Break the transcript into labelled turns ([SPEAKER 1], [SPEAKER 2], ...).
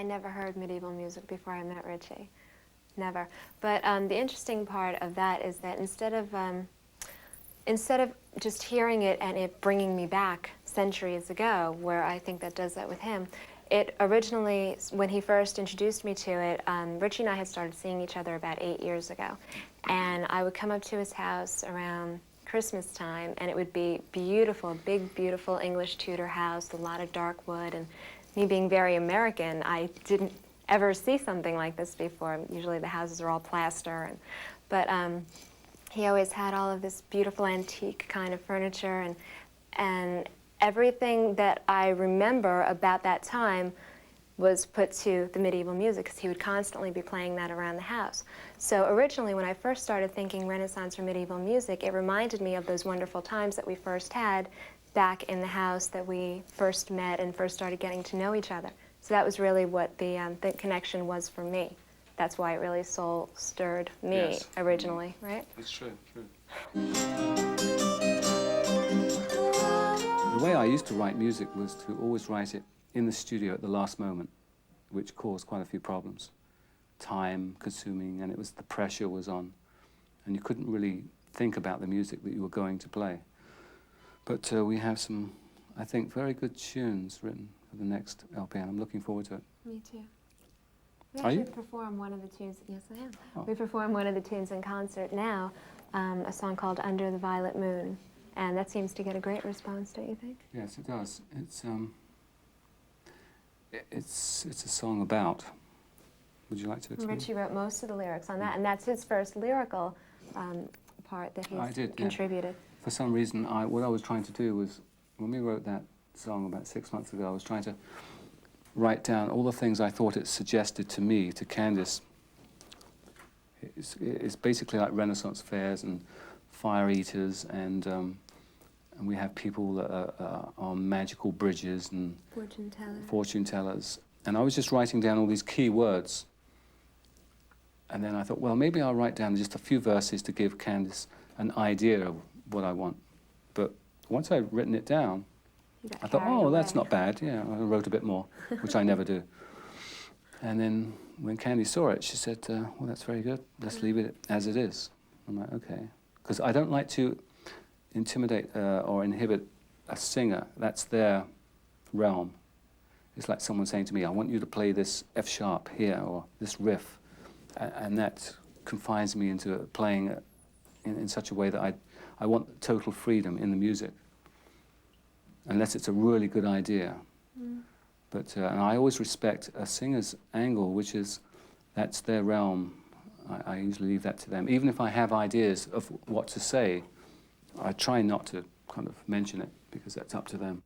[SPEAKER 1] I never heard medieval music before I met Ritchie. Never. But the interesting part of that is that instead of just hearing it and it bringing me back centuries ago, where I think that does that with him, it originally, when he first introduced me to it, Ritchie and I had started seeing each other about 8 years ago. And I would come up to his house around Christmas time, and it would be beautiful, big, beautiful English Tudor house, a lot of dark wood. And me being very American, I didn't ever see something like this before. Usually the houses are all plaster. But he always had all of this beautiful antique kind of furniture, and everything that I remember about that time was put to the medieval music, because he would constantly be playing that around the house. So originally, when I first started thinking Renaissance or medieval music, it reminded me of those wonderful times that we first had back in the house that we first met and first started getting to know each other. So that was really what the connection was for me. That's why it really soul-stirred me originally, right?
[SPEAKER 2] That's true, true. The way I used to write music was to always write it in the studio at the last moment, which caused quite a few problems. Time consuming, and the pressure was on, and you couldn't really think about the music that you were going to play. But we have some, I think, very good tunes written for the next LP, and I'm looking forward to it.
[SPEAKER 1] Me too. We actually perform one of the tunes, yes I am. Oh. We perform one of the tunes in concert now, a song called Under the Violet Moon. And that seems to get a great response, don't you think?
[SPEAKER 2] Yes, it does. It's a song about. Would you like to explain?
[SPEAKER 1] Ritchie wrote most of the lyrics on that, and that's his first lyrical part that he's contributed.
[SPEAKER 2] Yeah. For some reason, what I was trying to do was, when we wrote that song about 6 months ago, I was trying to write down all the things I thought it suggested to me, to Candice. It's basically like Renaissance fairs and fire eaters, and we have people that are on magical bridges and fortune tellers. And I was just writing down all these key words. And then I thought, well, maybe I'll write down just a few verses to give Candice an idea of what I want. But once I'd written it down, I thought, oh, that's not bad. Yeah, I wrote a bit more, which I never do. And then when Candy saw it, she said, well, that's very good. Let's leave it as it is. I'm like, okay. Because I don't like to intimidate or inhibit a singer. That's their realm. It's like someone saying to me, I want you to play this F sharp here, or this riff. And that confines me into playing in such a way that I want total freedom in the music, unless it's a really good idea. But and I always respect a singer's angle, which is, that's their realm. I usually leave that to them. Even if I have ideas of what to say, I try not to kind of mention it, because that's up to them.